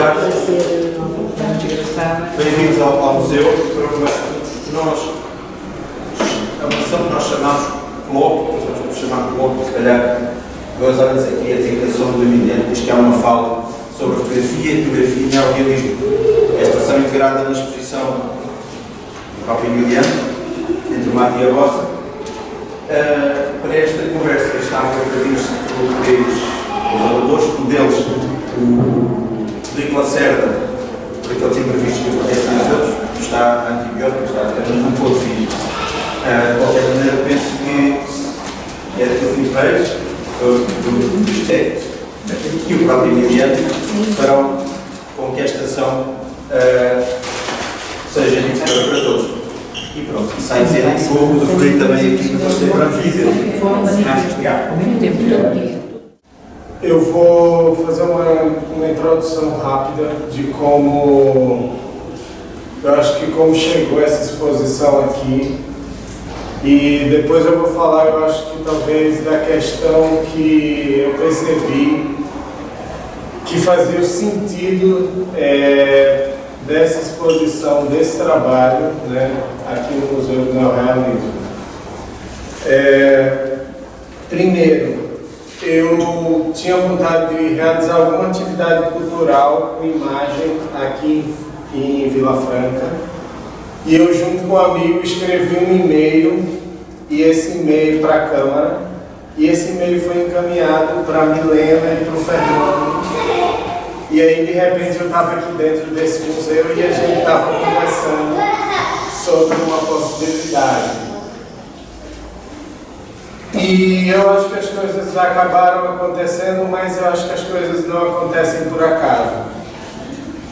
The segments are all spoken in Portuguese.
tarde. Bem-vindos ao museu. Para conversar com nós, a missão que nós chamamos colóquio, vamos chamar colóquio, se calhar, 2 horas aqui, a tentação do eminente, diz que há uma fala sobre fotografia e neorrealismo. Esta são integrada na exposição do próprio Emiliano, entre o Mato e a Rosa. Para esta conversa estavam previstos os oradores, um deles, o Filipe Lacerda, por aqueles imprevistos que acontecem a todos, está antibiótico, está um pouco filho. De qualquer maneira, penso que é daquilo que me fez, dos técnicos e o próprio Emiliano farão com que esta ação seja interessante para todos. E pronto, sai dizer um pouco do que também aqui para você para dizer. Eu vou fazer uma introdução rápida de como eu acho que como chegou essa exposição aqui, e depois eu vou falar, eu acho que talvez da questão que eu percebi que fazia o sentido dessa exposição, desse trabalho, né, aqui no Museu do Neorrealismo. Primeiro, eu tinha vontade de realizar alguma atividade cultural com imagem aqui em Vila Franca, e eu, junto com um amigo, escrevi um e-mail, e esse e-mail para a Câmara, e esse e-mail foi encaminhado para a Milena e para o Fernando. E aí, de repente, eu estava aqui dentro desse museu e a gente estava conversando sobre uma possibilidade. E eu acho que as coisas acabaram acontecendo, mas eu acho que as coisas não acontecem por acaso.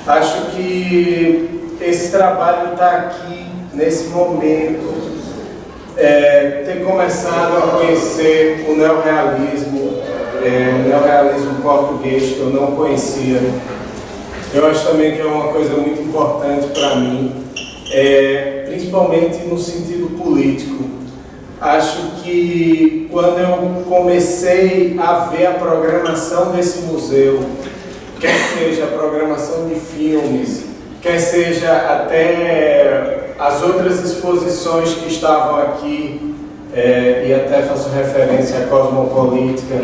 Acho que esse trabalho está aqui, nesse momento, ter começado a conhecer o neorrealismo, o neorrealismo português, que eu não conhecia. Eu acho também que é uma coisa muito importante para mim, principalmente no sentido político. Acho que quando eu comecei a ver a programação desse museu, quer seja a programação de filmes, quer seja até as outras exposições que estavam aqui, e até faço referência à Cosmopolítica,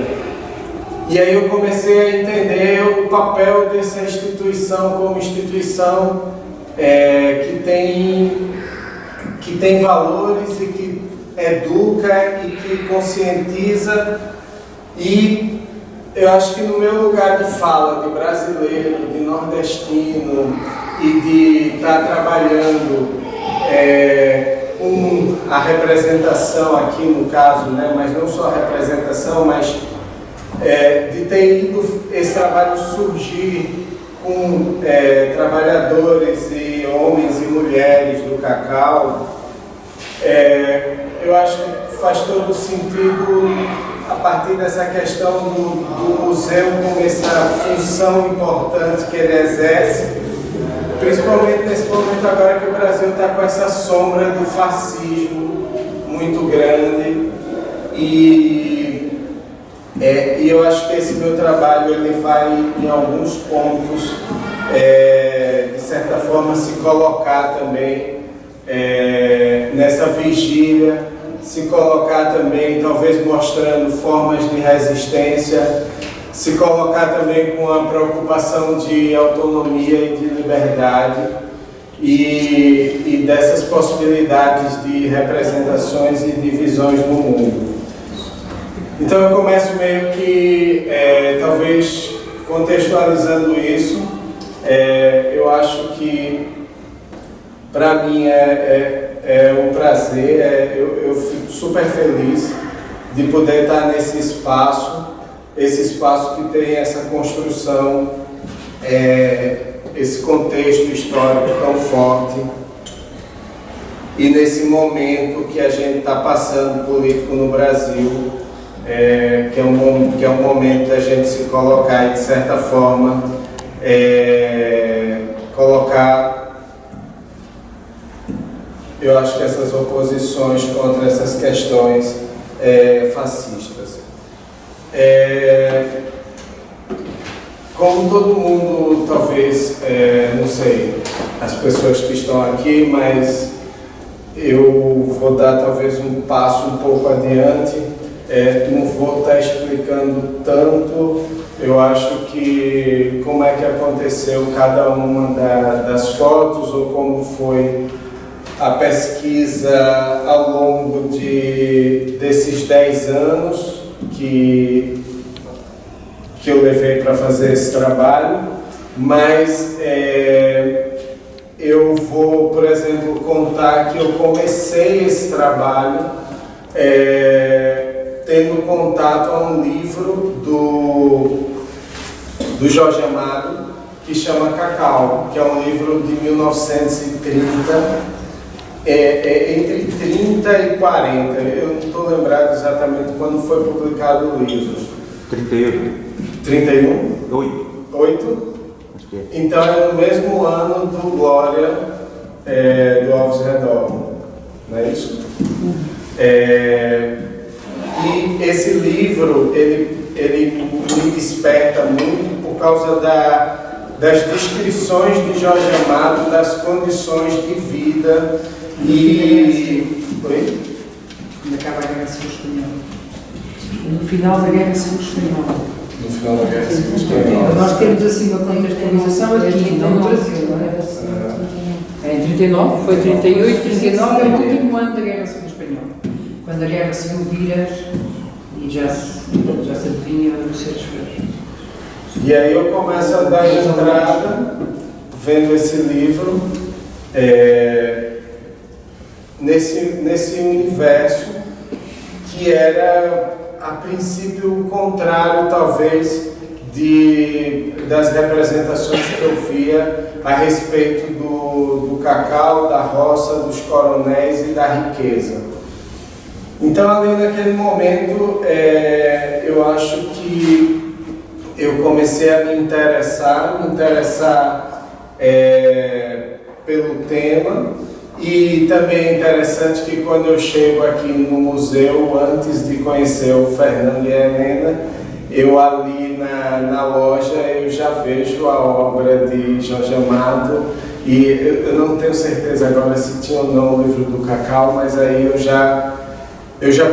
e aí eu comecei a entender o papel dessa instituição como instituição que tem valores e que educa e que conscientiza. E eu acho que no meu lugar de fala de brasileiro, de nordestino e de estar trabalhando com a representação aqui no caso, né, mas não só a representação, mas de ter ido esse trabalho surgir com trabalhadores e homens e mulheres do cacau, eu acho que faz todo sentido a partir dessa questão do museu com essa função importante que ele exerce, principalmente nesse momento agora que o Brasil está com essa sombra do fascismo muito grande, e eu acho que esse meu trabalho ele vai em alguns pontos de certa forma se colocar também nessa vigília, se colocar também talvez mostrando formas de resistência, se colocar também com a preocupação de autonomia e de liberdade, e dessas possibilidades de representações e de visões do mundo. Então eu começo meio que, talvez contextualizando isso, eu acho que para mim é um prazer, eu fico super feliz de poder estar nesse espaço, esse espaço que tem essa construção, esse contexto histórico tão forte, e nesse momento que a gente está passando político no Brasil, que é um momento da gente se colocar e, de certa forma, colocar, eu acho que essas oposições contra essas questões fascistas. Como todo mundo talvez talvez, não sei, as pessoas que estão aqui, mas eu vou dar talvez um passo um pouco adiante. Não vou estar explicando tanto, eu acho que como é que aconteceu cada uma das fotos ou como foi a pesquisa ao longo desses 10 anos que eu levei para fazer esse trabalho, mas eu vou, por exemplo, contar que eu comecei esse trabalho tendo contato a um livro do Jorge Amado, que chama Cacau, que é um livro de 1930, entre 30 e 40, eu não estou lembrado exatamente quando foi publicado o livro. 38. 31? 8. Então é no mesmo ano do Glória, do Alves Redor, não é isso? E esse livro, ele me desperta muito por causa das descrições de Jorge Amado, das condições de vida e... Oi? Quando acaba a Guerra Civil Espanhola. No final da Guerra Civil Espanhola. No final da Guerra Civil Espanhola. Nós temos assim uma contextualização aqui, não no Brasil, não é? Em 39, foi 38, 39 é o último ano da Guerra Civil Espanhola. Quando a Guerra Civil vira e já se adivinha os seres feios. E aí eu começo a dar entrada, vendo esse livro, nesse universo que era, a princípio, o contrário, talvez, das representações que eu via a respeito do cacau, da roça, dos coronéis e da riqueza. Então, ali naquele momento, eu acho que eu comecei a me interessar pelo tema, e também é interessante que quando eu chego aqui no museu, antes de conhecer o Fernando e a Helena, eu ali na loja eu já vejo a obra de Jorge Amado, e eu não tenho certeza agora se tinha ou não o livro do Cacau, mas aí eu já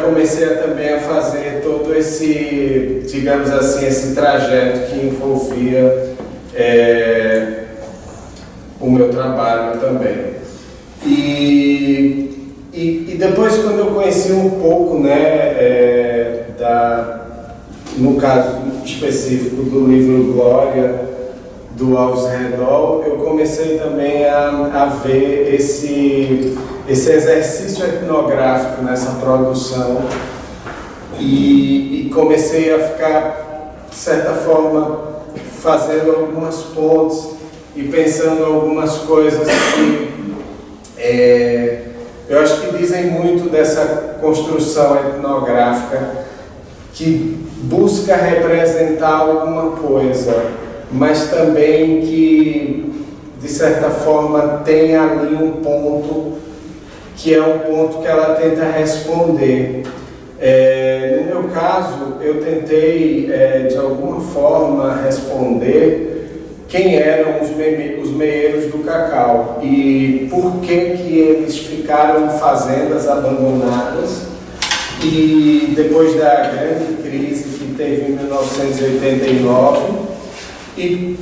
comecei também a fazer todo esse, digamos assim, esse trajeto que envolvia o meu trabalho também. E depois, quando eu conheci um pouco, né, no caso específico do livro Glória, do Alves Redol, eu comecei também a ver esse exercício etnográfico nessa produção e comecei a ficar, de certa forma, fazendo algumas pontes e pensando em algumas coisas que eu acho que dizem muito dessa construção etnográfica que busca representar alguma coisa, mas também que, de certa forma, tem ali um ponto que é um ponto que ela tenta responder. No meu caso, eu tentei, de alguma forma, responder quem eram os meeiros do cacau e por que eles ficaram em fazendas abandonadas e depois da grande crise que teve em 1989 e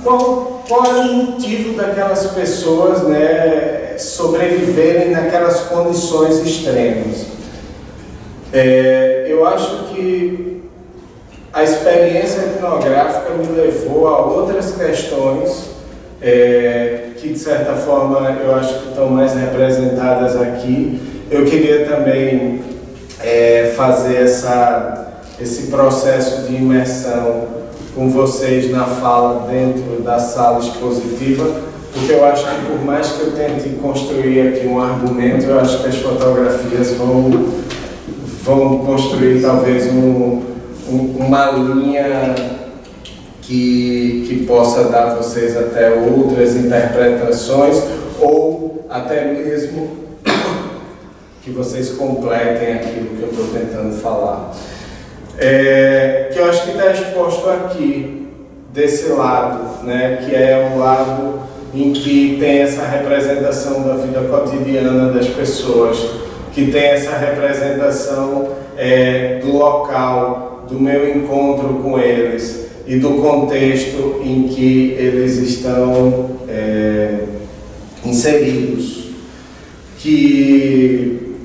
qual era o motivo daquelas pessoas, né, sobreviverem naquelas condições extremas. Eu acho que a experiência etnográfica me levou a outras questões que, de certa forma, eu acho que estão mais representadas aqui. Eu queria também fazer esse processo de imersão com vocês na fala dentro da sala expositiva, porque eu acho que, por mais que eu tente construir aqui um argumento, eu acho que as fotografias vão construir talvez uma linha que possa dar a vocês até outras interpretações ou até mesmo que vocês completem aquilo que eu estou tentando falar. Que eu acho que está exposto aqui. desse lado, né, que é o lado em que tem essa representação da vida cotidiana das pessoas, que tem essa representação do local, do meu encontro com eles e do contexto em que eles estão inseridos. Que,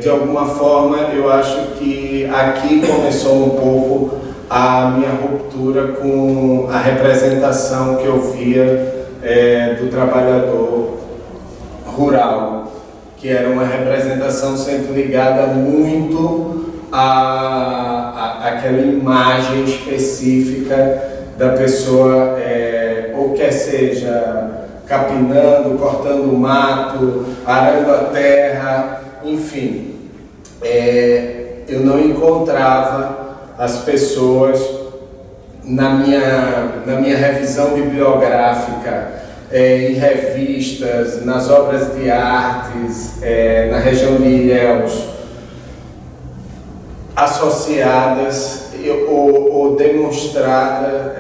de alguma forma, eu acho que aqui começou um pouco a minha ruptura com a representação que eu via do trabalhador rural, que era uma representação sempre ligada muito àquela imagem específica da pessoa, ou quer seja capinando, cortando o mato, arando a terra, enfim. Eu não encontrava as pessoas na minha revisão bibliográfica, em revistas, nas obras de artes, na região de Ilhéus, associadas ou demonstradas,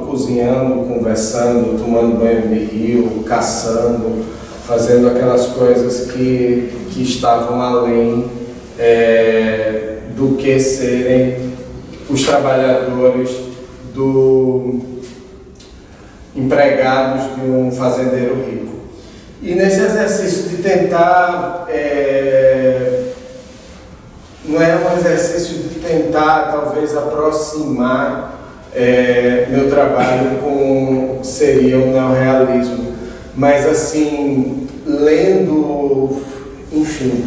cozinhando, conversando, tomando banho de rio, caçando, fazendo aquelas coisas que estavam além do que serem os trabalhadores empregados de um fazendeiro rico. E nesse exercício de tentar, não é um exercício de tentar talvez aproximar meu trabalho com o que seria o neorrealismo, mas assim, lendo, enfim,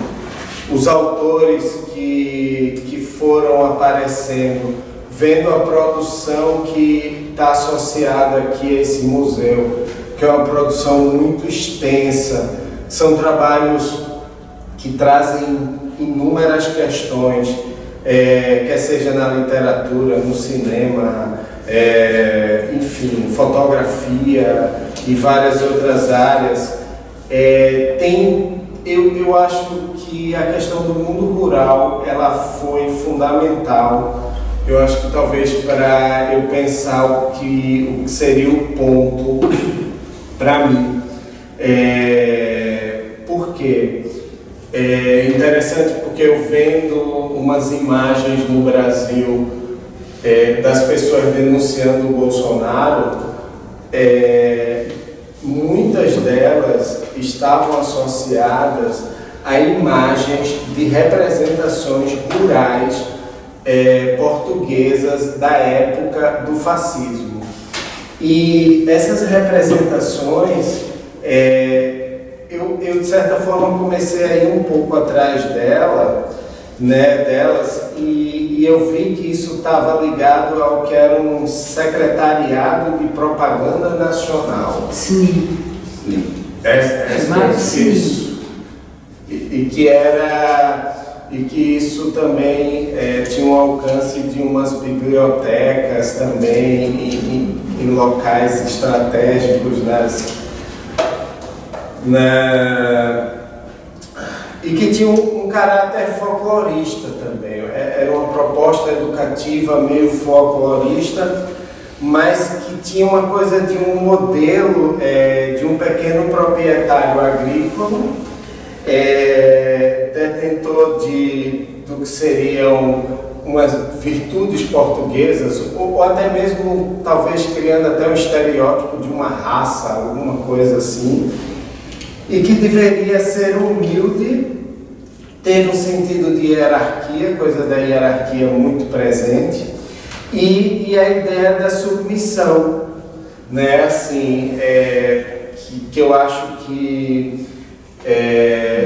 os autores que foram aparecendo, vendo a produção que está associada aqui a esse museu, que é uma produção muito extensa, são trabalhos que trazem inúmeras questões, quer seja na literatura, no cinema, enfim, fotografia e várias outras áreas. Eu acho que a questão do mundo rural ela foi fundamental. Eu acho que talvez para eu pensar o que seria o ponto para mim. Por quê? É interessante porque eu vendo umas imagens no Brasil das pessoas denunciando o Bolsonaro, muitas delas estavam associadas a imagens de representações rurais portuguesas da época do fascismo. E essas representações, eu de certa forma comecei a ir um pouco atrás delas, e eu vi que isso estava ligado ao que era um secretariado de propaganda nacional. SNI. Isso. E que isso também tinha um alcance de umas bibliotecas também em locais estratégicos e que tinha um caráter folclorista também. Era uma proposta educativa meio folclorista, mas que tinha uma coisa de um modelo de um pequeno proprietário agrícola, detentor do que seriam umas virtudes portuguesas, ou até mesmo talvez criando até um estereótipo de uma raça, alguma coisa assim, e que deveria ser humilde, ter um sentido de hierarquia, coisa da hierarquia muito presente, e a ideia da submissão, né? Assim, que eu acho que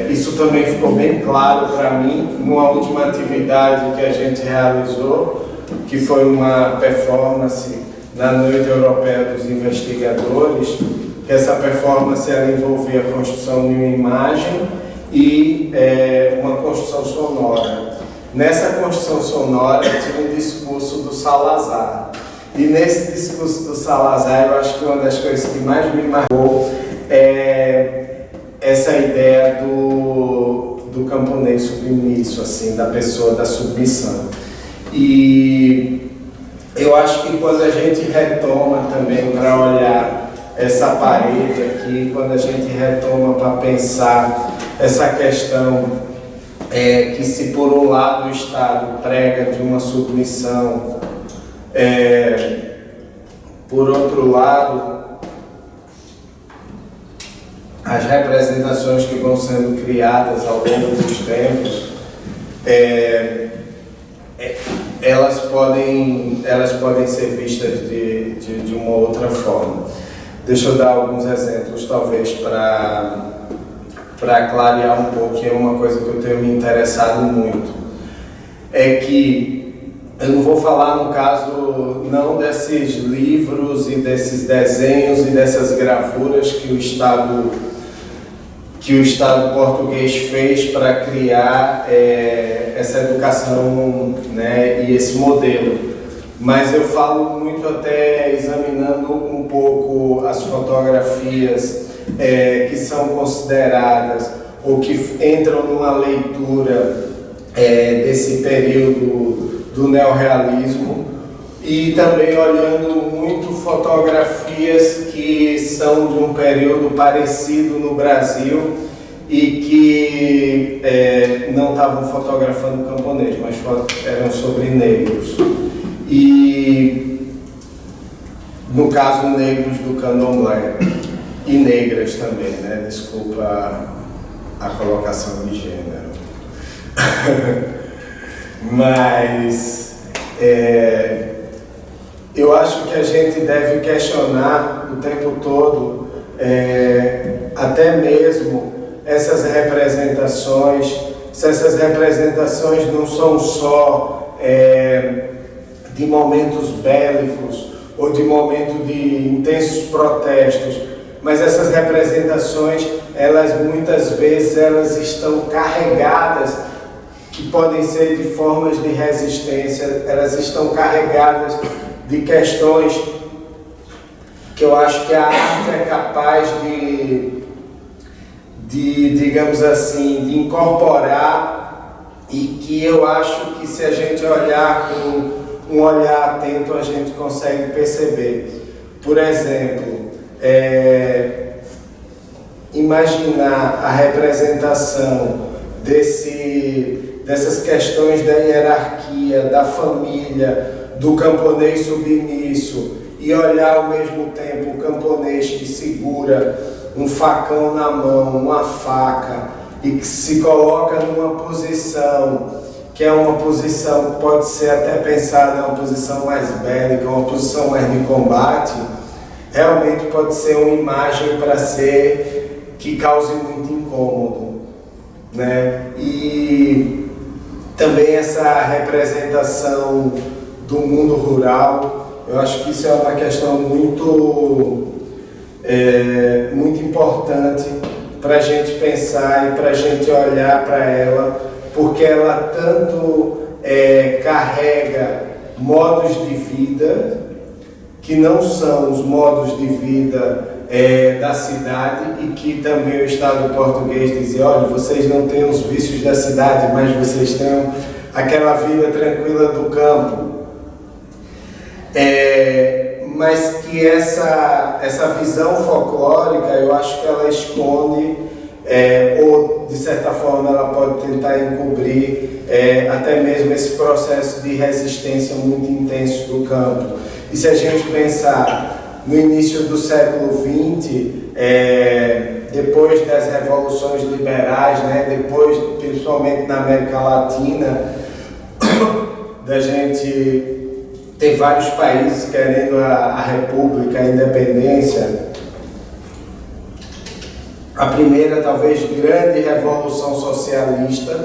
isso também ficou bem claro para mim numa última atividade que a gente realizou, que foi uma performance na Noite Europeia dos Investigadores. Essa performance ela envolvia a construção de uma imagem e uma construção sonora. Nessa construção sonora tinha um discurso do Salazar. E nesse discurso do Salazar, eu acho que uma das coisas que mais me marcou é essa ideia do camponês submisso, assim, da pessoa da submissão. E eu acho que quando a gente retoma também para olhar essa parede aqui, quando a gente retoma para pensar essa questão que se por um lado o Estado prega de uma submissão, por outro lado as representações que vão sendo criadas ao longo dos tempos, elas podem ser vistas de uma outra forma. Deixa eu dar alguns exemplos, talvez, para clarear um pouco, que é uma coisa que eu tenho me interessado muito. É que eu não vou falar, no caso, não desses livros e desses desenhos e dessas gravuras que o Estado português fez para criar essa educação, né, e esse modelo. Mas eu falo muito até examinando um pouco as fotografias que são consideradas ou que entram numa leitura desse período do neorrealismo, e também olhando muito fotografias que são de um período parecido no Brasil e que não estavam fotografando camponês, mas eram sobre negros. E, no caso, negros do candomblé e negras também, né? Desculpa a colocação de gênero. Mas eu acho que a gente deve questionar o tempo todo, até mesmo essas representações, se essas representações não são só de momentos bélicos ou de momentos de intensos protestos, mas essas representações, elas muitas vezes elas estão carregadas, que podem ser de formas de resistência, elas estão carregadas de questões que eu acho que a arte é capaz de digamos assim, de incorporar, e que eu acho que se a gente olhar com um olhar atento a gente consegue perceber. Por exemplo, imaginar a representação dessas questões da hierarquia, da família, do camponês submisso, e olhar ao mesmo tempo o camponês que segura um facão na mão, uma faca, e que se coloca numa posição que é uma posição que pode ser até pensada, uma posição mais bélica, uma posição mais de combate, realmente pode ser uma imagem para ser que cause muito incômodo, né? E também essa representação do mundo rural, eu acho que isso é uma questão muito importante para a gente pensar e para a gente olhar para ela, porque ela tanto carrega modos de vida que não são os modos de vida da cidade, e que também o Estado português dizia: olha, vocês não têm os vícios da cidade, mas vocês têm aquela vida tranquila do campo. Mas que essa visão folclórica, eu acho que ela esconde, ou de certa forma ela pode tentar encobrir até mesmo esse processo de resistência muito intenso do campo. E se a gente pensar no início do século XX, depois das revoluções liberais, né, depois, principalmente na América Latina, da gente ter vários países querendo a república, a independência. A primeira, talvez, grande revolução socialista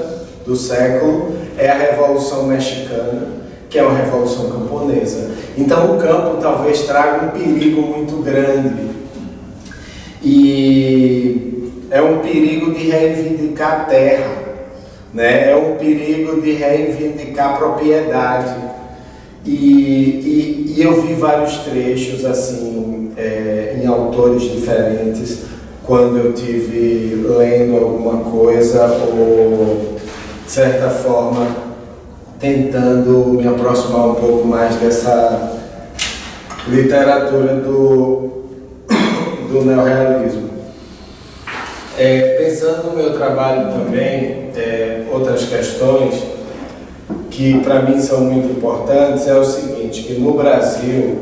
do século é a Revolução Mexicana, que é uma revolução camponesa. Então o campo talvez traga um perigo muito grande. E é um perigo de reivindicar a terra, né? É um perigo de reivindicar propriedade. E eu vi vários trechos assim, em autores diferentes, quando eu tive lendo alguma coisa, ou de certa forma tentando me aproximar um pouco mais dessa literatura do neorrealismo. Pensando no meu trabalho também, outras questões que para mim são muito importantes é o seguinte, que no Brasil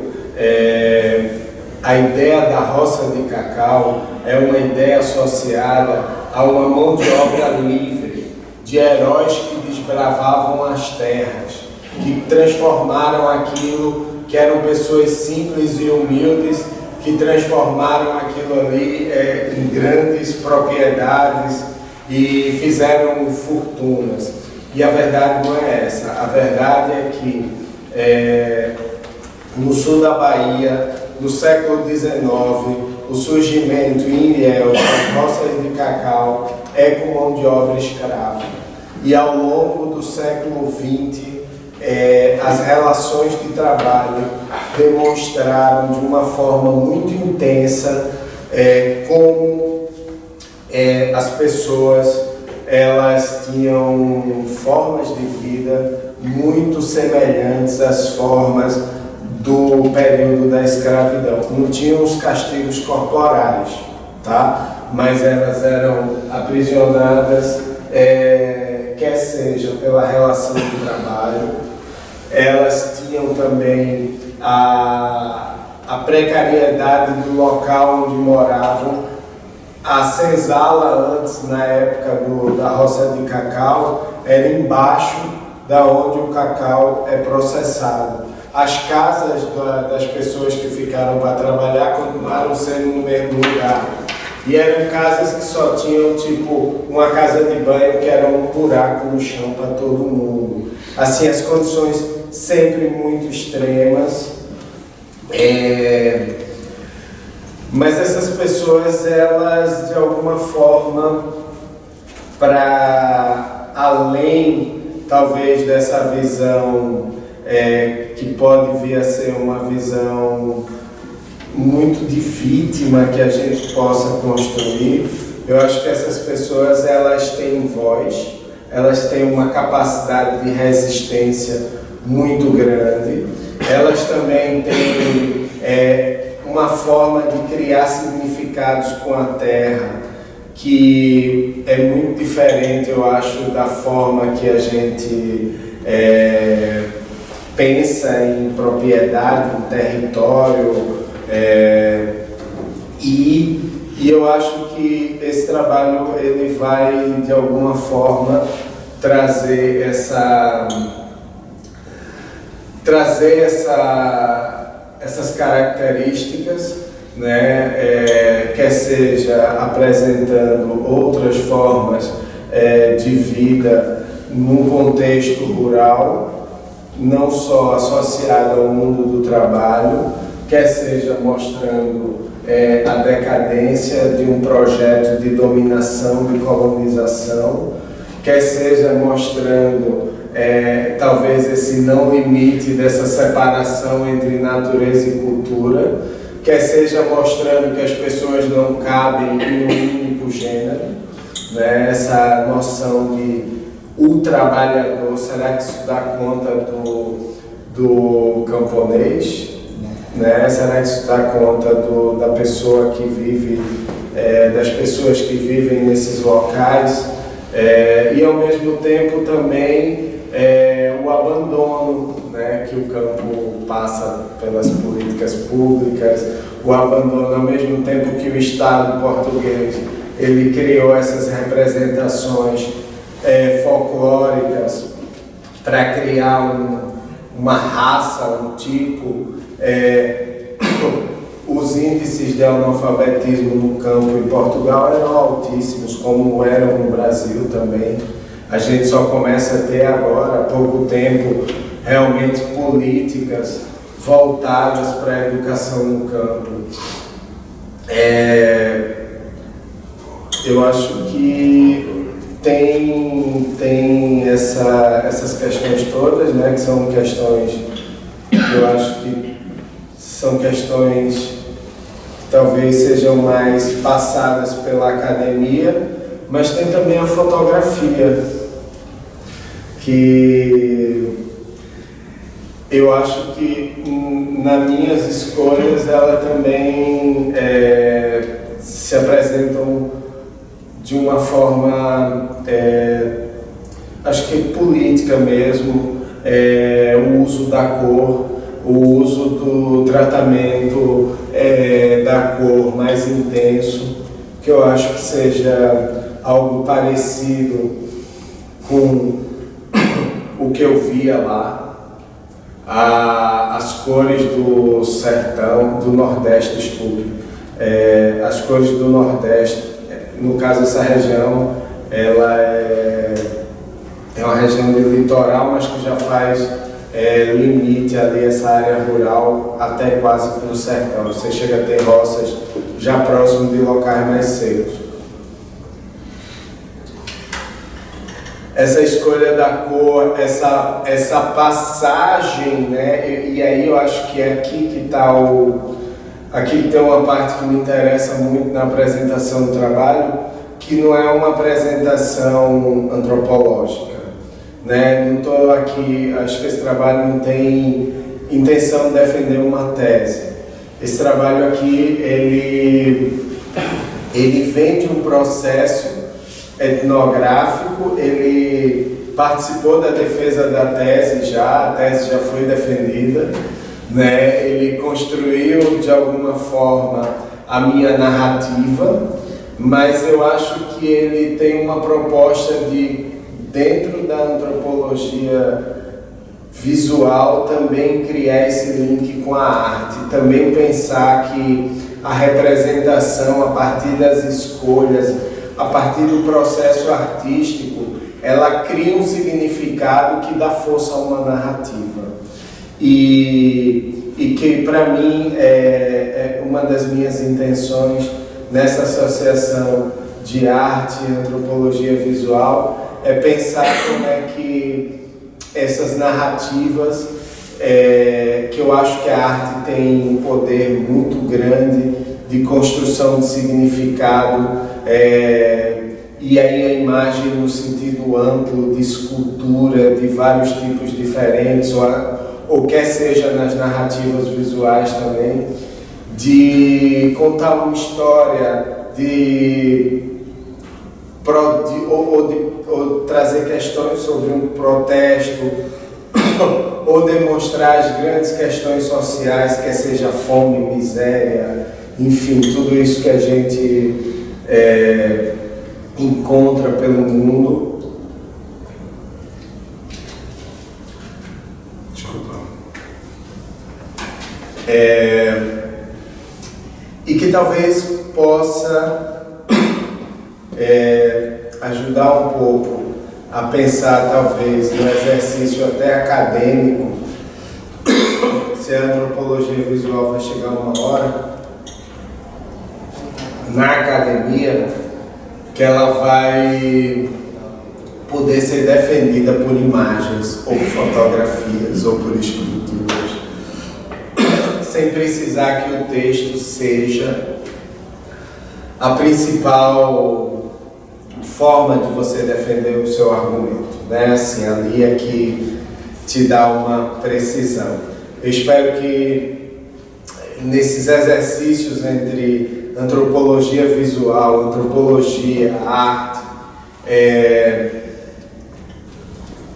a ideia da roça de cacau é uma ideia associada a uma mão de obra livre, de heróis que desbravavam as terras, que transformaram aquilo, que eram pessoas simples e humildes, que transformaram aquilo ali em grandes propriedades e fizeram fortunas. E a verdade não é essa. A verdade é que no sul da Bahia, no século XIX, o surgimento em Ilhéus das roças de cacau é com mão de obra escrava. E ao longo do século XX, as relações de trabalho demonstraram de uma forma muito intensa como as pessoas elas tinham formas de vida muito semelhantes às formas do período da escravidão. Não tinham os castigos corporais, tá? Mas elas eram aprisionadas, quer seja pela relação de trabalho, elas tinham também a precariedade do local onde moravam. A senzala antes, na época da roça de cacau, era embaixo da onde o cacau é processado. As casas das pessoas que ficaram para trabalhar continuaram sendo no mesmo lugar. E eram casas que só tinham, tipo, uma casa de banho que era um buraco no chão para todo mundo. Assim, as condições sempre muito extremas. Mas essas pessoas, elas, de alguma forma, para além, talvez, dessa visão que pode vir a ser uma visão muito de vítima que a gente possa construir, eu acho que essas pessoas, elas têm voz, elas têm uma capacidade de resistência muito grande, elas também têm uma forma de criar significados com a terra que é muito diferente, eu acho, da forma que a gente pensa em propriedade, em território, e eu acho que esse trabalho ele vai, de alguma forma, trazer essas características, né? Quer seja apresentando outras formas de vida num contexto rural, não só associado ao mundo do trabalho, quer seja mostrando a decadência de um projeto de dominação, de colonização, quer seja mostrando talvez esse não limite dessa separação entre natureza e cultura, quer seja mostrando que as pessoas não cabem em um único gênero, né? Essa noção de o trabalhador, será que isso dá conta do camponês? Né? Será que isso dá conta da pessoa que vive, das pessoas que vivem nesses locais? E ao mesmo tempo também o abandono, né, que o campo passa pelas políticas públicas, o abandono ao mesmo tempo que o Estado português ele criou essas representações folclóricas para criar uma raça, um tipo. Os índices de analfabetismo no campo em Portugal eram altíssimos, como eram no Brasil também. A gente só começa a ter agora, há pouco tempo, realmente políticas voltadas para a educação no campo. Eu acho que tem essas questões todas, né, que são questões que eu acho que são questões que talvez sejam mais passadas pela academia, mas tem também a fotografia, que eu acho que nas minhas escolhas ela também se apresentam de uma forma, acho que política mesmo, o uso da cor, o uso do tratamento da cor mais intenso, que eu acho que seja algo parecido com o que eu via lá. As cores do sertão, do Nordeste, desculpe, as cores do Nordeste, no caso essa região, ela é uma região de litoral, mas que já faz limite ali, essa área rural, até quase para o sertão. Você chega a ter roças já próximo de locais mais secos. Essa escolha da cor, essa passagem, né? E aí eu acho que é aqui que está aqui tem uma parte que me interessa muito na apresentação do trabalho, que não é uma apresentação antropológica, né? Não estou aqui, acho que esse trabalho não tem intenção de defender uma tese. Esse trabalho aqui, ele vem de um processo etnográfico, ele participou da defesa da tese a tese já foi defendida, né? Ele construiu de alguma forma a minha narrativa, mas eu acho que ele tem uma proposta de, dentro da antropologia visual, também criar esse link com a arte, também pensar que a representação a partir das escolhas, a partir do processo artístico, ela cria um significado que dá força a uma narrativa. E que, para mim, é uma das minhas intenções nessa associação de arte e antropologia visual, é pensar como é que essas narrativas, que eu acho que a arte tem um poder muito grande de construção de significado, e aí a imagem no sentido amplo de escultura de vários tipos diferentes, ou quer seja nas narrativas visuais também, de contar uma história, ou trazer questões sobre um protesto, ou demonstrar as grandes questões sociais, quer seja fome, miséria, enfim, tudo isso que a gente encontra pelo mundo. Desculpa. E que talvez possa ajudar um pouco a pensar, talvez, no exercício até acadêmico, se a antropologia visual vai chegar uma hora na academia, que ela vai poder ser defendida por imagens, ou fotografias, ou por esculturas, sem precisar que o texto seja a principal forma de você defender o seu argumento, né? Assim, ali é que te dá uma precisão. Eu espero que nesses exercícios entre antropologia visual, antropologia, arte,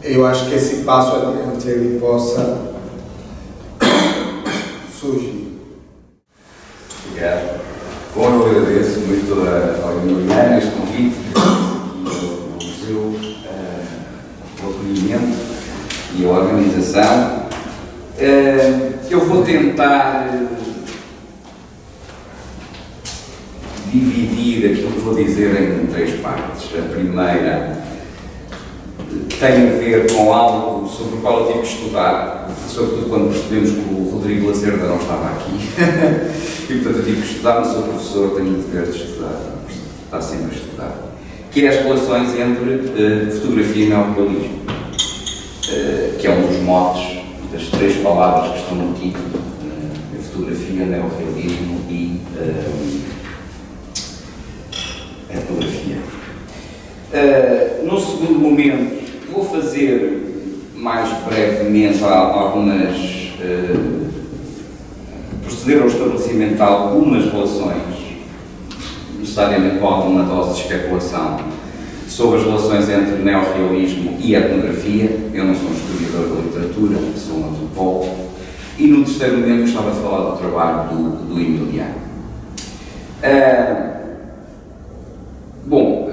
eu acho que esse passo adiante ele possa surgir. Obrigado. Bom, eu agradeço muito ao Emiliano este convite ao museu, o acolhimento e a organização. Eu vou tentar dividir aquilo que vou dizer em 3 partes. A primeira tem a ver com algo sobre o qual eu tive que estudar, sobretudo quando percebemos que o Rodrigo Lacerda não estava aqui. E portanto eu tive que estudar, mas sou professor, tenho o dever de estudar, está sempre a estudar. Que é as relações entre fotografia e neorrealismo, que é um dos motes das 3 palavras que estão no título: fotografia, neorrealismo e etnografia. Num segundo momento, Vou fazer mais brevemente proceder ao estabelecimento de algumas relações, necessariamente com alguma dose de especulação, sobre as relações entre neorrealismo e etnografia. Eu não sou um historiador da literatura, sou um antropólogo. E no terceiro momento gostava de falar do trabalho do Emiliano. Bom,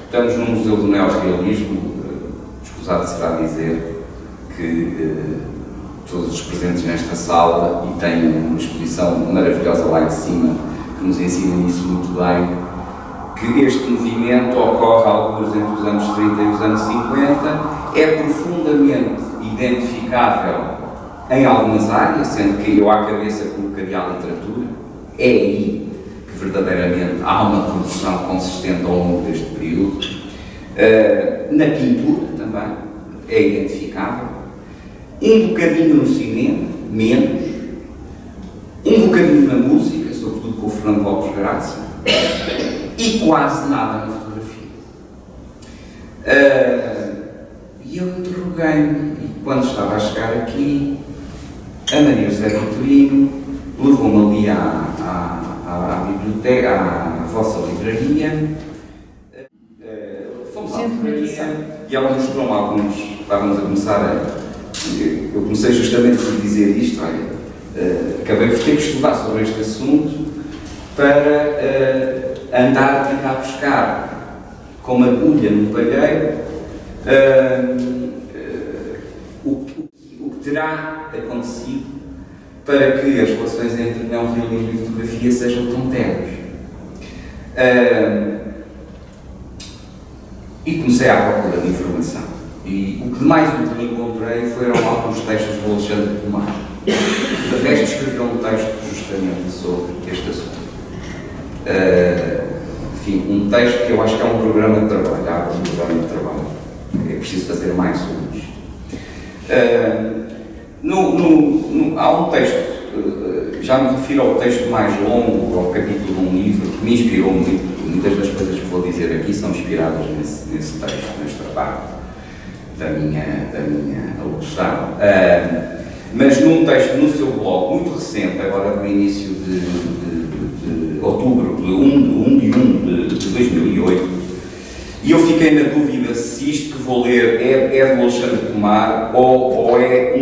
estamos no Museu do Neorrealismo. Escusado será dizer que todos os presentes nesta sala, e tem uma exposição maravilhosa lá em cima que nos ensina isso muito bem, que este movimento ocorre alguns entre os anos 30 e os anos 50, é profundamente identificável em algumas áreas, sendo que eu à cabeça colocaria a literatura. É aí que verdadeiramente há uma produção consistente ao longo deste período. Na pintura também é identificável, um bocadinho no cinema, menos, um bocadinho na música, sobretudo com o Fernando Lopes Graça, e quase nada na fotografia. E eu interroguei-me, e quando estava a chegar aqui, a Maria José Vitorino levou-me ali à biblioteca, à vossa livraria. Fomos à livraria e ela mostrou-me alguns. Estávamos a começar eu comecei justamente por dizer isto, olha, acabei por ter que estudar sobre este assunto para andar a tentar buscar com uma agulha no palheiro o que terá acontecido para que as relações entre neorrealismo e fotografia sejam tão ténues. E comecei à procura de informação. E o que mais útil encontrei foram alguns textos do Alexandre Tomás. De resto, escreveu um texto justamente sobre este assunto. Enfim, um texto que eu acho que é um programa de trabalho, há um programa de trabalho. É preciso fazer mais sobre isto. Há um texto, já me refiro ao texto mais longo, ao capítulo de um livro, que me inspirou muito. Muitas das coisas que vou dizer aqui são inspiradas nesse texto, nesta parte da minha alocução. Mas num texto no seu blog, muito recente, agora no início de outubro, de 1 de 2008, e eu fiquei na dúvida se isto que vou ler é do Alexandre Tomar ou é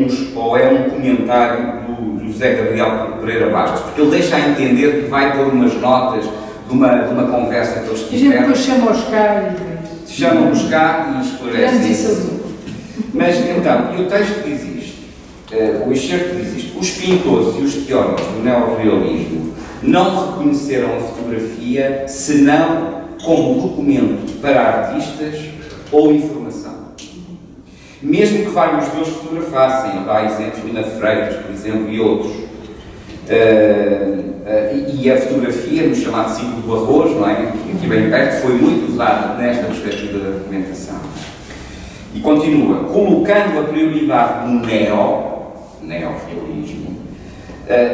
um comentário do José Gabriel Pereira Bastos, porque ele deixa a entender que vai pôr umas notas de uma conversa que eles tiveram. A gente depois chama-os cá e... Chamam-nos cá e esclarecem isso. Mas então, e o texto diz isto, o excerto diz isto: os pintores e os teóricos do neorrealismo não reconheceram a fotografia senão como documento para artistas ou informação. Mesmo que vários deles fotografassem, dá exemplos de Lina Freitas, por exemplo, e outros. E a fotografia, no chamado ciclo do arroz, não é? Aqui bem perto, foi muito usada nesta perspectiva da documentação. E continua, colocando a prioridade no neorrealismo,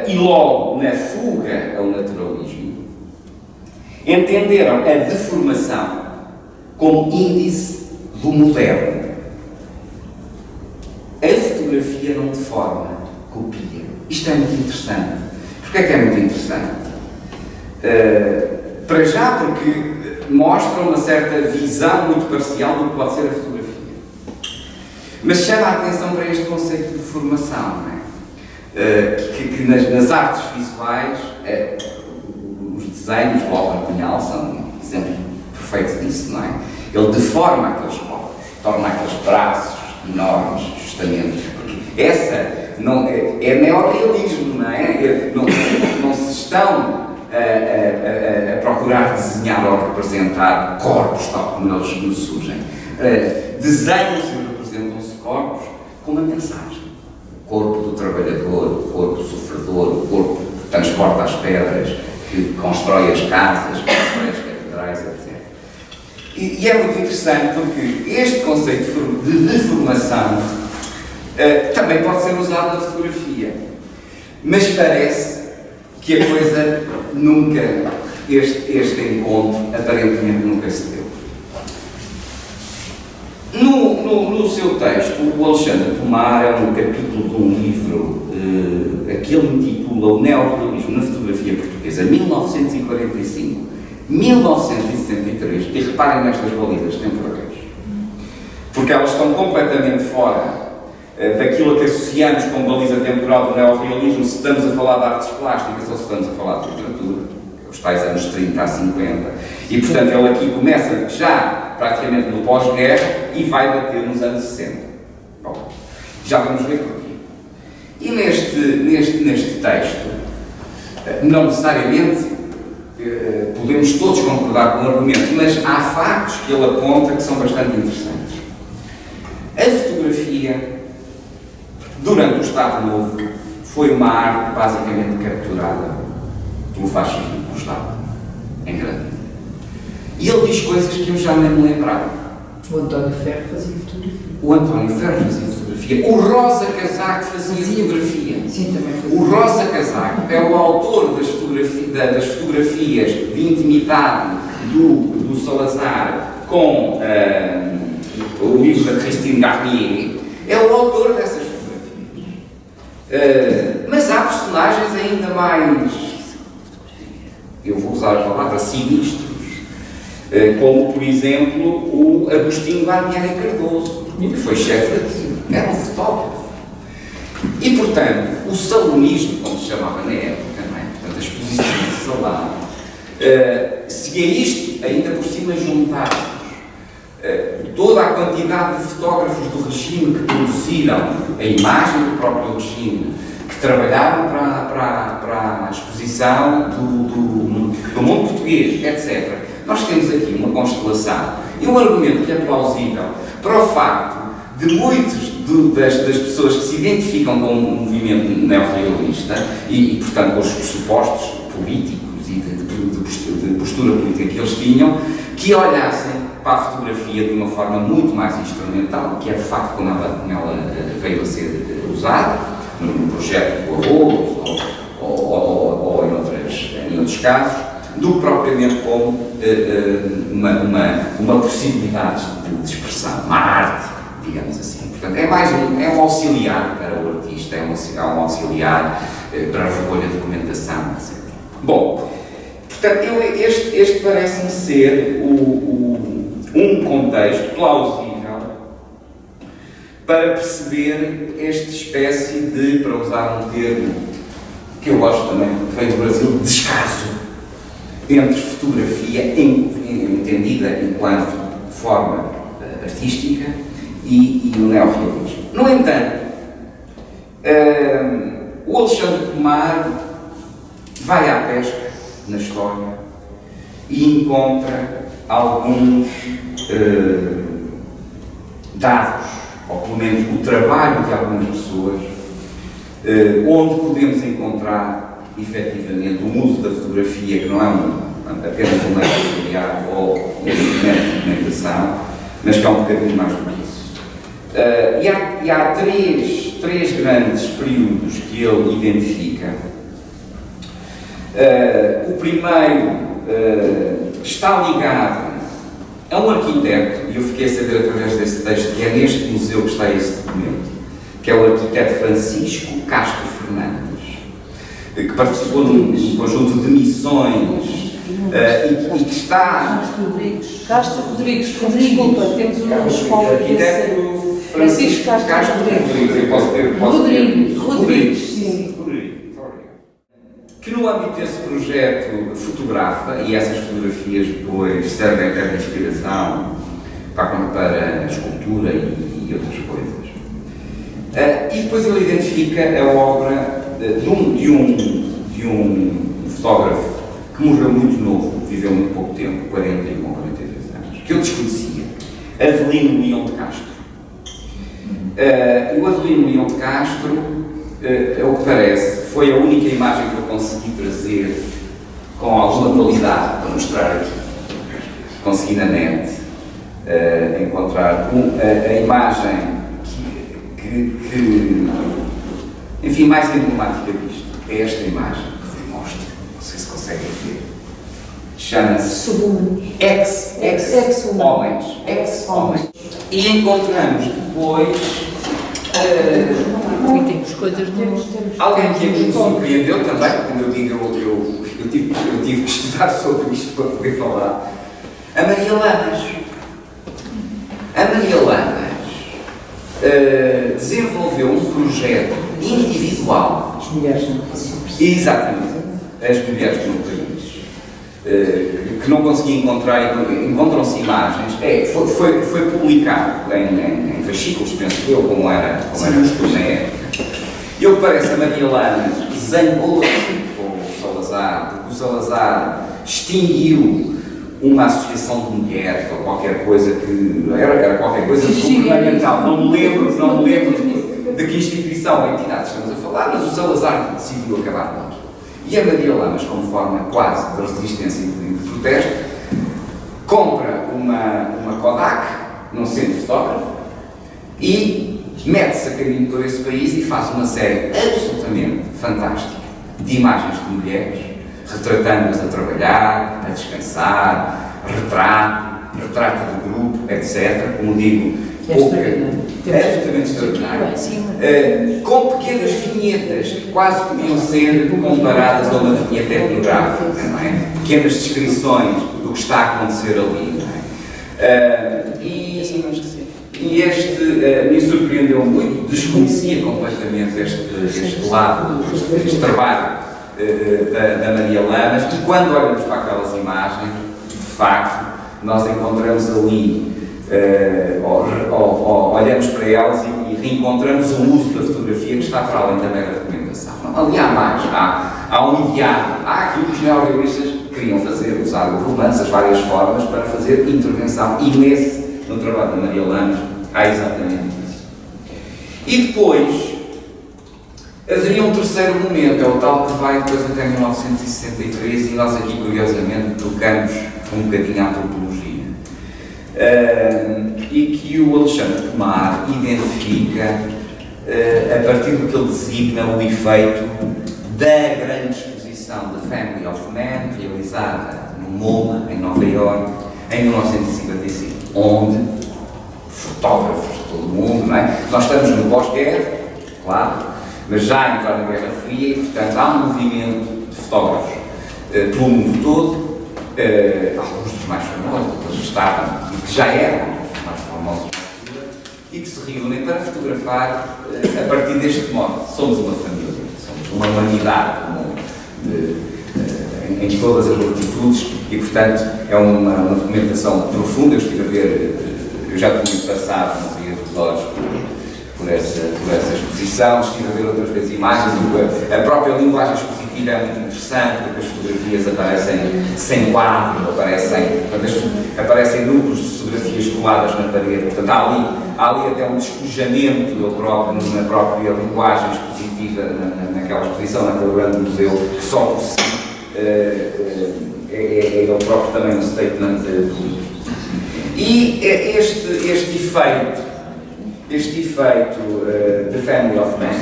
e logo na fuga ao naturalismo, entenderam a deformação como índice do moderno. A fotografia não deforma, copia. Isto é muito interessante. Porquê é que é muito interessante? Para já porque mostra uma certa visão muito parcial do que pode ser a fotografia. Mas chama a atenção para este conceito de formação, não é? Que nas artes visuais, os desenhos do Álvaro Cunhal são um exemplo perfeito disso, não é? Ele deforma aqueles corpos, torna aqueles braços enormes, justamente. Essa não é neorrealismo, não é? Não se estão a procurar desenhar ou representar corpos tal como eles nos surgem. Desenham-se e representam-se corpos com uma mensagem. O corpo do trabalhador, o corpo do sofredor, o corpo que transporta as pedras, que constrói as casas, que constrói as catedrais, etc. E é muito interessante porque este conceito de deformação também pode ser usado na fotografia. Mas parece que a coisa nunca, este encontro aparentemente nunca se deu. No no seu texto, o Alexandre Pomar é um capítulo de um livro que ele intitula O Neorrealismo na Fotografia Portuguesa, 1955-1973, e reparem nestas balizas temporais, porque elas estão completamente fora daquilo que associamos com baliza temporal do neorrealismo, se estamos a falar de artes plásticas ou se estamos a falar de literatura, os tais anos 30 a 50, e portanto ele aqui começa já praticamente no pós-guerra e vai bater nos anos 60. Bom, já vamos ver porquê. E neste texto, não necessariamente podemos todos concordar com o argumento, mas há factos que ele aponta que são bastante interessantes. A fotografia, durante o Estado Novo, foi uma arte basicamente capturada pelo fascismo do Estado, em grande. E ele diz coisas que eu já nem me lembrava. O António Ferro fazia fotografia. O António Ferro fazia fotografia. O Rosa Casaco fazia fotografia. Sim, também fazia. O Rosa Casaco é o autor das fotografias de intimidade do Salazar com o livro da Christine Garnier. É o autor dessas fotografias. Mas há personagens ainda mais, eu vou usar a palavra sinistros, como, por exemplo, o Agostinho Barbieri Cardoso, que foi chefe daquilo, era um fotógrafo. E, portanto, o salonismo, como se chamava na época, não é? Portanto, a exposição de salão, se a isto, ainda por cima, juntarmos toda a quantidade de fotógrafos do regime que produziram a imagem do próprio regime, que trabalharam para a exposição do mundo português, etc., nós temos aqui uma constelação e um argumento que é plausível para o facto de muitas das pessoas que se identificam com o movimento neorrealista e portanto, com os pressupostos políticos e de postura política que eles tinham, que olhassem para a fotografia de uma forma muito mais instrumental, que é de facto como ela veio a ser usada, no projeto do Arroz ou em outros casos, do que propriamente como uma possibilidade de expressão, uma arte, digamos assim. Portanto, é um auxiliar para o artista, é um auxiliar para a recolha de documentação, etc. Bom, portanto, este parece-me ser um contexto plausível para perceber esta espécie de, para usar um termo que eu gosto também, que vem do Brasil, descaso entre fotografia entendida enquanto forma artística e o neorrealismo. No entanto, o Alexandre Pomar vai à pesca na história e encontra alguns dados, ou pelo menos o trabalho de algumas pessoas, onde podemos encontrar efetivamente o uso da fotografia, que não é apenas um meio auxiliar ou um instrumento de documentação, mas que é um bocadinho mais do que isso. E há três grandes períodos que ele identifica. O primeiro está ligado a um arquiteto, e eu fiquei a saber através desse texto, que é neste museu que está esse documento, que é o arquiteto Francisco Castro Fernandes, que participou num conjunto de missões e que está... Castro Rodrigues, desculpa, temos um nome escola. Arquiteto Francisco Castro Rodrigues. Eu posso ter... Rodrigues, sim. Que no âmbito desse projeto fotografa, e essas fotografias depois servem até de inspiração para a escultura e outras coisas. E depois ele identifica a obra de um fotógrafo que morreu muito novo, viveu muito pouco tempo, 41 ou 42 anos, que eu desconhecia, Adelino Leão de Castro. O Adelino Leão de Castro, ao que parece, foi a única imagem que eu consegui trazer com alguma qualidade para mostrar aqui. Consegui na net encontrar a imagem que enfim, mais emblemática disto é esta imagem que vos mostro, não sei se conseguem ver. Chama-se Ex-Homens. E encontramos depois E temos coisas alguém que nos surpreendeu também, como eu digo, eu tive que estudar sobre isto para poder falar. A Maria Lamas. A Maria Lamas desenvolveu um projeto individual. As mulheres não fazem. Exatamente. As mulheres no país. Que não consegui encontrar, encontram-se imagens. Foi publicado em fascículos, penso eu, como era costume na época. E o que parece, a Maria Lamas zangou-se com o Salazar, porque o Salazar extinguiu uma associação de mulheres ou qualquer coisa que era qualquer coisa governamental. Não me lembro de que instituição ou entidade estamos a falar, mas o Salazar decidiu acabar com aquilo. E a Maria Lamas, como forma quase de resistência e de protesto, compra uma Kodak num centro fotógrafo e mete-se a caminho por esse país e faz uma série absolutamente fantástica de imagens de mulheres, retratando-as a trabalhar, a descansar, retrato do grupo, etc. Como digo, é absolutamente extraordinário. Com pequenas vinhetas que quase podiam ser comparadas a uma vinheta etnográfica, não é? Pequenas descrições do que está a acontecer ali. Não é? E me surpreendeu muito, desconhecia completamente este lado, este trabalho da Maria Lamas, e quando olhamos para aquelas imagens, de facto, nós encontramos ali, olhamos para elas e reencontramos o uso da fotografia que está para além da mera documentação. Ali há mais, há um ideário, há aquilo que os neorrealistas queriam fazer, usar o romance, as várias formas para fazer intervenção, e no trabalho da Maria Lamas há exatamente isso. E depois haveria um terceiro momento, é o tal que vai depois até 1963, e nós aqui curiosamente trocamos um bocadinho a antropologia, e que o Alexandre Pomar identifica a partir do que ele designa o efeito da grande exposição The Family of Man, realizada no MoMA, em Nova Iorque, em 1955, onde fotógrafos de todo o mundo, não é? Nós estamos no pós-guerra, claro, mas já entrar na Guerra Fria, e portanto há um movimento de fotógrafos pelo mundo todo, alguns dos mais famosos, que estavam e que já eram mais famosos na altura, e que se reúnem para fotografar a partir deste modo. Somos uma família, somos uma humanidade em todas as latitudes, e portanto é uma documentação profunda. Eu estive a ver, eu já tinha passado uns dias dos olhos por essa exposição, estive a ver outras vezes imagens, e a própria linguagem expositiva é muito interessante, porque as fotografias aparecem sem quadro, aparecem grupos de fotografias coladas na parede. Portanto, há ali até um despojamento na própria linguagem expositiva, naquela exposição, naquele grande museu, que só por si é o próprio também um statement político. E este efeito de Family of Man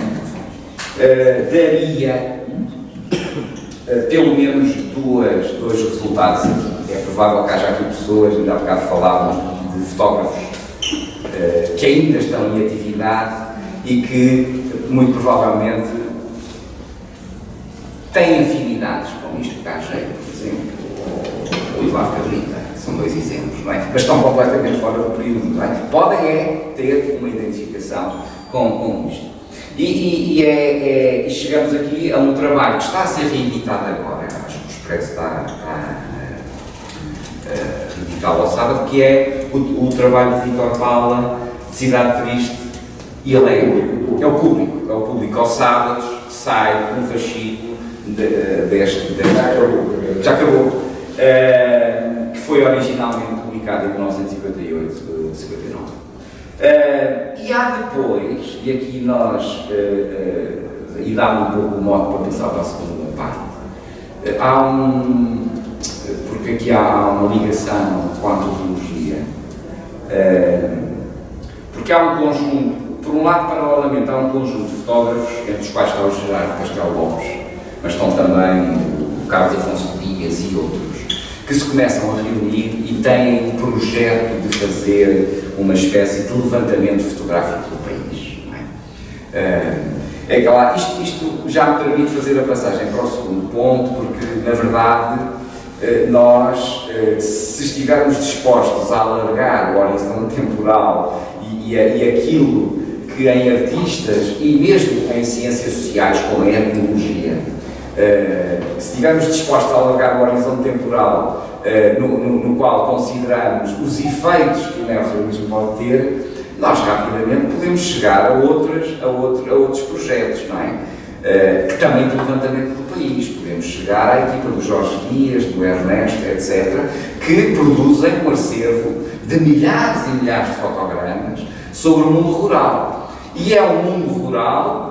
daria pelo menos dois resultados aqui. É provável que haja aqui pessoas, ainda há bocado falávamos de fotógrafos que ainda estão em atividade e que muito provavelmente têm afinidades com isto que há jeito, por exemplo, ou o Ivan Cabrita, são dois exemplos, não é? Mas estão completamente fora do período, não é? Podem ter uma identificação com isto. E chegamos aqui a um trabalho que está a ser reeditado agora, acho que o Expresso está a reeditá-lo ao sábado, que é o trabalho de Vítor Bala, Cidade Triste e Alegre. É o público aos sábados sai um fascículo já acabou, que foi originalmente publicado em 1958, 59. E há depois, e aqui nós, e dá um pouco o modo para passar para a segunda parte, porque aqui há uma ligação com a antropologia, porque há um conjunto, por um lado, paralelamente, há um conjunto de fotógrafos, entre os quais está o Gerardo Castelo Lopes, mas estão também o Carlos Afonso Dias e outros, que se começam a reunir e têm o projeto de fazer uma espécie de levantamento fotográfico do país. Não é? É que lá, isto já me permite fazer a passagem para o segundo ponto, porque, na verdade, nós, se estivermos dispostos a alargar o horizonte temporal e aquilo que em artistas e mesmo em ciências sociais, como a etnologia, se estivermos dispostos a alargar o horizonte temporal no qual consideramos os efeitos que o neorrealismo pode ter, nós rapidamente podemos chegar a outros projetos, não é? Que também do levantamento do país. Podemos chegar à equipa do Jorge Dias, do Ernesto, etc., que produzem um acervo de milhares e milhares de fotogramas sobre o mundo rural. E é um mundo rural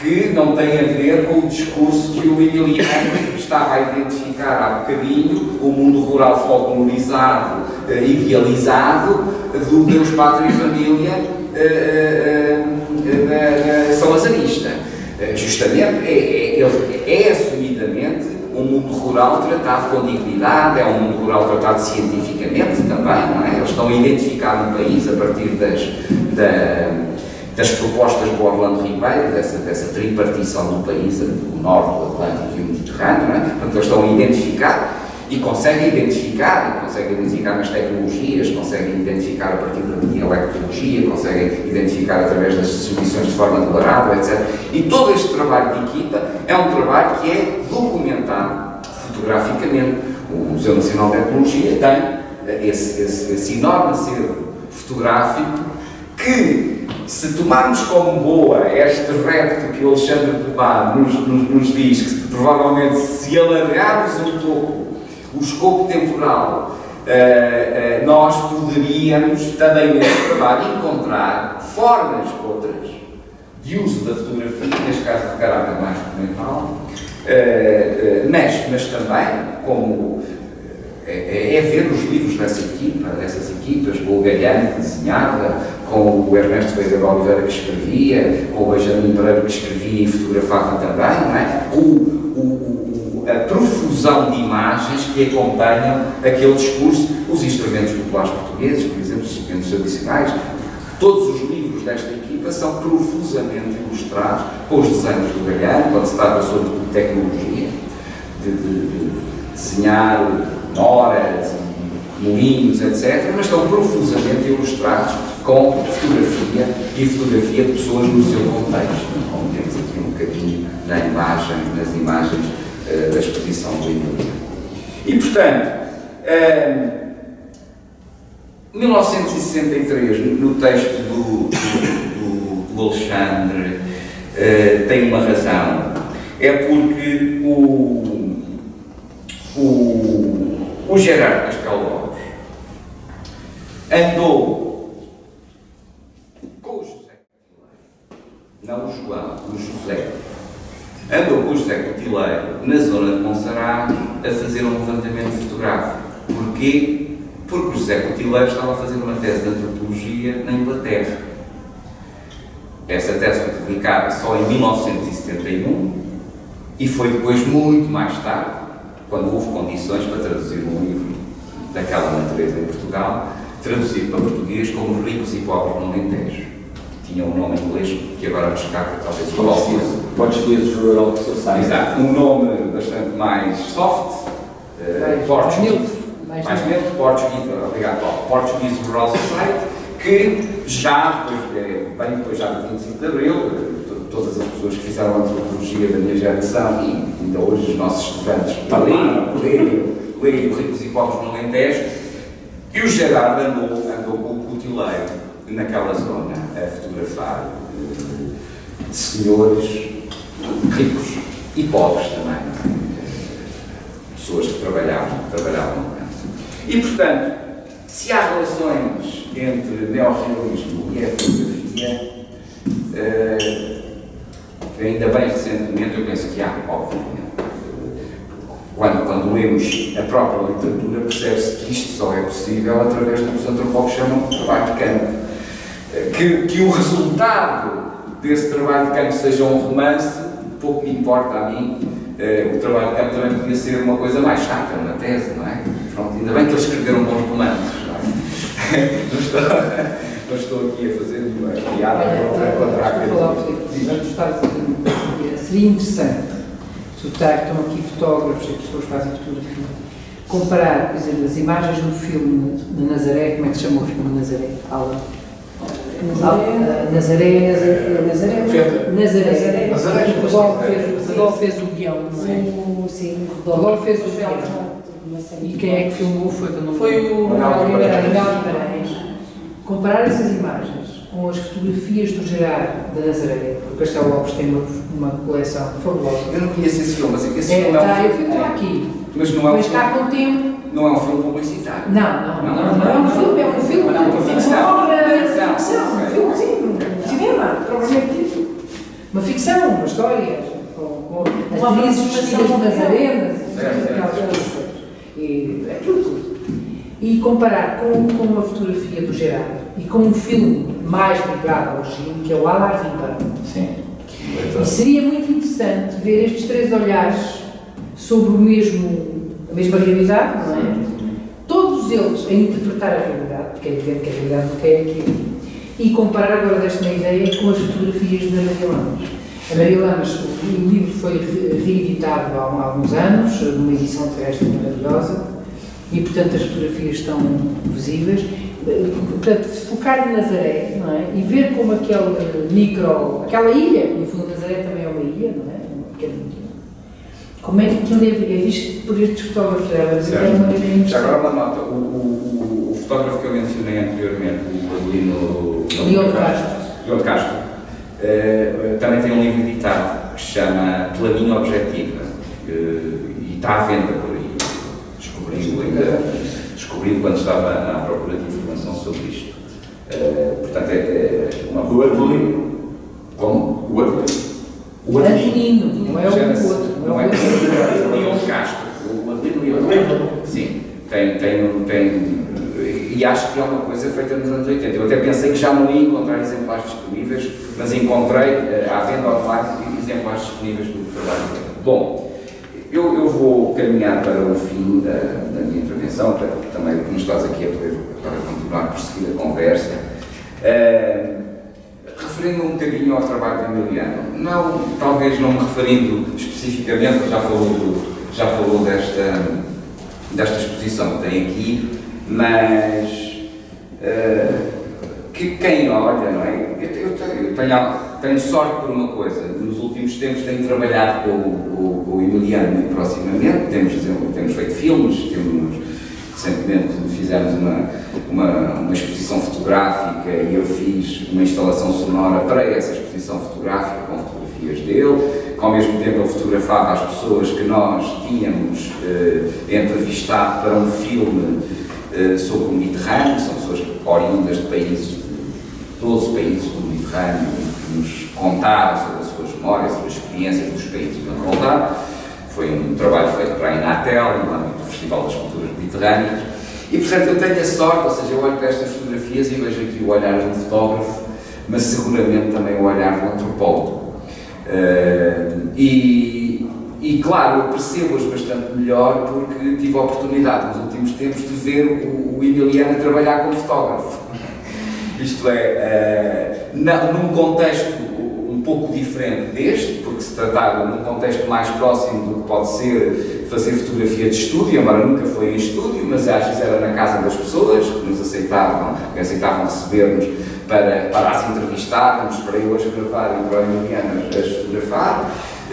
que não tem a ver com o discurso que o Emiliano estava a identificar há bocadinho, o mundo rural folclorizado, idealizado, do Deus, Pátria e Família salazarista. Justamente é assumidamente um mundo rural tratado com dignidade, é um mundo rural tratado cientificamente também, não é? Eles estão a identificar um país a partir das propostas do Orlando Ribeiro, dessa tripartição do país, do Norte, do Atlântico e o Mediterrâneo, não é? Portanto, eles estão a identificar e conseguem identificar nas tecnologias, conseguem identificar a partir da dialectologia, conseguem identificar através das distribuições de forma declarada, etc. E todo este trabalho de equipa é um trabalho que é documentado fotograficamente. O Museu Nacional de Etnologia tem esse enorme acervo fotográfico que, se tomarmos como boa este repto que o Alexandre Tomá nos diz, que provavelmente se alargarmos um pouco o escopo temporal, nós poderíamos também neste trabalho encontrar formas outras de uso da fotografia, neste caso de caráter mais documental, mas também como ver os livros dessas equipas, com o Galhano que desenhava, com o Ernesto Veiga de Oliveira que escrevia, com o Benjamin Pereira que escrevia e fotografava também, não é? A profusão de imagens que acompanham aquele discurso, os instrumentos populares portugueses, por exemplo, os instrumentos tradicionais. Todos os livros desta equipa são profusamente ilustrados com os desenhos do Galhano, quando se trata sobre tecnologia, de desenhar noras, moinhos, etc., mas estão profusamente ilustrados com fotografia e fotografia de pessoas no seu contexto, como temos aqui um bocadinho nas imagens da exposição do Emílio. E, portanto, 1963, no texto do Alexandre, tem uma razão. É porque o Gerardo Castelo Lopes andou com o José, não o João, o José, andou com o José Cotileiro na zona de Monsaraz a fazer um levantamento fotográfico. Porquê? Porque o José Cotileiro estava a fazer uma tese de antropologia na Inglaterra. Essa tese foi publicada só em 1971 e foi depois, muito mais tarde, quando houve condições para traduzir um livro daquela natureza em Portugal, traduzido para português como Ricos e Pobres no Alentejo. Tinha um nome em inglês que agora me escapa, talvez o Português Rural Society. Exato, um nome bastante mais soft, português, mais neutro, Portuguese Rural Society, que já depois já do 25 de Abril, todas as pessoas que fizeram antropologia da minha geração e ainda hoje os nossos estudantes leem Ricos e Pobres no Alentejo, e o Gerardo andou com o Cotileiro naquela zona a fotografar senhores ricos e pobres também, pessoas que trabalhavam no campo. E, portanto, se há relações entre neorrealismo e a fotografia, ainda bem recentemente, eu penso que há, obviamente. Quando lemos a própria literatura, percebe-se que isto só é possível através do que os antropólogos chamam de trabalho de campo. Que o resultado desse trabalho de campo seja um romance, pouco me importa a mim. O trabalho de campo também podia ser uma coisa mais chata, uma tese, não é? Pronto, ainda bem que eles escreveram bons romances, não é? não estou aqui a fazer uma piada contra a academia. Seria interessante, estão aqui fotógrafos e pessoas que fazem fotografia, comparar, por exemplo, as imagens do filme de Nazaré. Como é que se chama o filme de Nazaré? Nazaré. Rodol fez o guião, não é? Sim, Rodol fez o guião. E quem é que filmou foi o Manuel Guimarães. Comparar essas imagens com as fotografias do Gerard de Nazaré, porque o Castelo Lopes tem uma coleção fabulosa. Eu não conheço esse filme, mas esse filme é um filme. O filme está aqui. Mas não é um Mas filme. cá com o tempo. Não é um filme publicitário. Não é um filme, é um filme de ficção, um filme, sim, um cinema, provavelmente dito. Uma ficção, uma história, com atrizes vestidas de nazarenas, aquelas coisas. E é tudo. E comparar com uma fotografia do Gerard e com um filme mais ligado ao regime, que é o Alariba. Sim. E seria muito interessante ver estes três olhares sobre a mesma realidade, não é? Todos eles a interpretar a realidade, porque é evidente que a realidade nunca é aquilo, e comparar, agora desta ideia, com as fotografias da Maria Lamas. A Maria Lamas, o livro foi reeditado há alguns anos, numa edição terrestre maravilhosa, e portanto as fotografias estão visíveis. Portanto, se focar em Nazaré, não é? E ver como aquela ilha, no fundo Nazaré também é uma ilha, não é? Uma pequena ilha. Como é que aquilo é visto por estes fotógrafos? Já agora uma nota, o fotógrafo que eu mencionei anteriormente, o Leon Castro, também tem um livro editado que se chama Planinho Objetiva, e está à venda por aí. Descobriu quando estava à procura de informação sobre isto. Portanto, é uma... O Adelino. Como? O Adelino. O Adelino, não é o outro. Não é o Leon Castro. O Adelino. Sim, tem. E acho que é uma coisa feita nos anos 80. Eu até pensei que já não ia encontrar exemplares disponíveis, mas encontrei à venda online exemplares disponíveis do trabalho dele. Bom, eu vou caminhar para o fim da minha intervenção, porque também nos estás aqui a poder para continuar a prosseguir a conversa. Referindo um bocadinho ao trabalho do Emiliano, talvez não me referindo especificamente, mas já falou desta exposição que tem aqui, mas que quem olha, não é? Eu tenho sorte por uma coisa, nos últimos tempos tenho trabalhado com o Emiliano muito proximamente, temos feito filmes, recentemente fizemos uma exposição fotográfica e eu fiz uma instalação sonora para essa exposição fotográfica com fotografias dele, que ao mesmo tempo eu fotografava as pessoas que nós tínhamos entrevistado para um filme sobre o Mediterrâneo. São pessoas oriundas de 12 países do Mediterrâneo, que nos contaram sobre as suas memórias, sobre as experiências dos países onde voltaram. Foi um trabalho feito para a Inatel, no âmbito do Festival das Culturas Mediterrâneas. E, portanto, eu tenho a sorte, ou seja, eu olho para estas fotografias e vejo aqui o olhar de um fotógrafo, mas seguramente também o olhar do antropólogo. E claro, eu percebo-as bastante melhor porque tive a oportunidade nos últimos tempos de ver o Emiliano a trabalhar como fotógrafo. Isto é, num contexto um pouco diferente deste, porque se tratava num contexto mais próximo do que pode ser fazer fotografia de estúdio, embora nunca foi em estúdio, mas às vezes era na casa das pessoas que nos aceitavam receber-nos para as entrevistarmos, para eu as gravar e para o Emiliano as fotografar,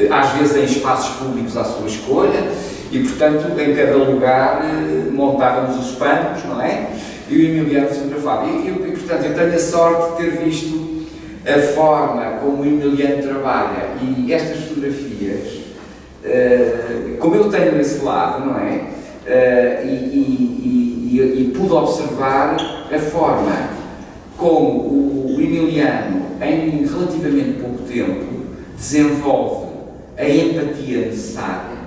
às vezes em espaços públicos à sua escolha, e portanto em cada lugar montávamos os panos, não é? E o Emiliano fotografava. E portanto eu tenho a sorte de ter visto a forma como o Emiliano trabalha e estas fotografias, como eu tenho esse lado, não é? E pude observar a forma como o Emiliano, em relativamente pouco tempo, desenvolve a empatia necessária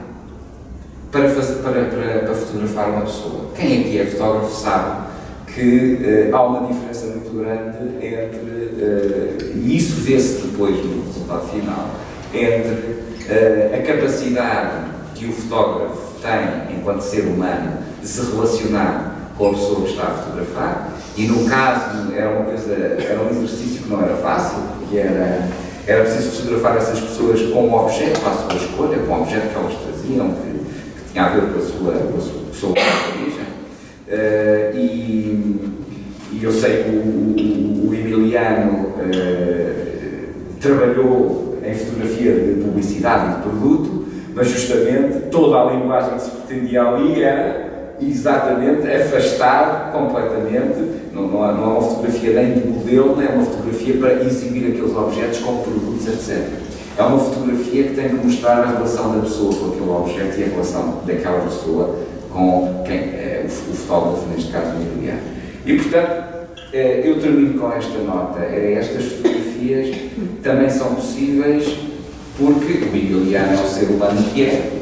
para fotografar uma pessoa. Quem aqui é fotógrafo sabe que há uma diferença muito grande entre, e isso vê-se depois no resultado final, entre a capacidade que o fotógrafo tem, enquanto ser humano, de se relacionar com a pessoa que está a fotografar E no caso era um exercício que não era fácil, porque era preciso fotografar essas pessoas com um objeto à sua escolha, com um objeto que elas traziam, que tinha a ver com a sua origem. E eu sei que o Emiliano trabalhou em fotografia de publicidade e de produto, mas justamente toda a linguagem que se pretendia ali era exatamente afastar completamente, não há uma fotografia nem de modelo, nem uma fotografia para exibir aqueles objetos como produtos, etc. É uma fotografia que tem que mostrar a relação da pessoa com aquele objeto e a relação daquela pessoa com quem é o fotógrafo, neste caso o Emiliano. E portanto, eu termino com esta nota. Estas fotografias também são possíveis porque o Emiliano é o ser humano que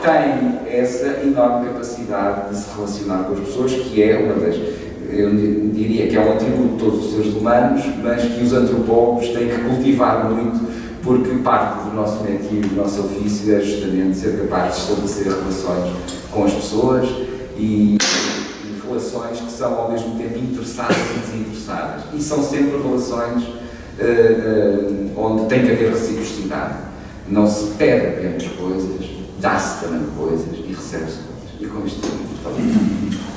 tem essa enorme capacidade de se relacionar com as pessoas, que é uma das, eu diria que é um atributo de todos os seres humanos, mas que os antropólogos têm que cultivar muito, porque parte do nosso métier, do nosso ofício, é justamente ser capaz de estabelecer relações com as pessoas e relações que são ao mesmo tempo interessadas e desinteressadas. E são sempre relações onde tem que haver reciprocidade. Não se pede apenas coisas, dá-se também coisas e recebe-se coisas. E com isto, muito obrigado.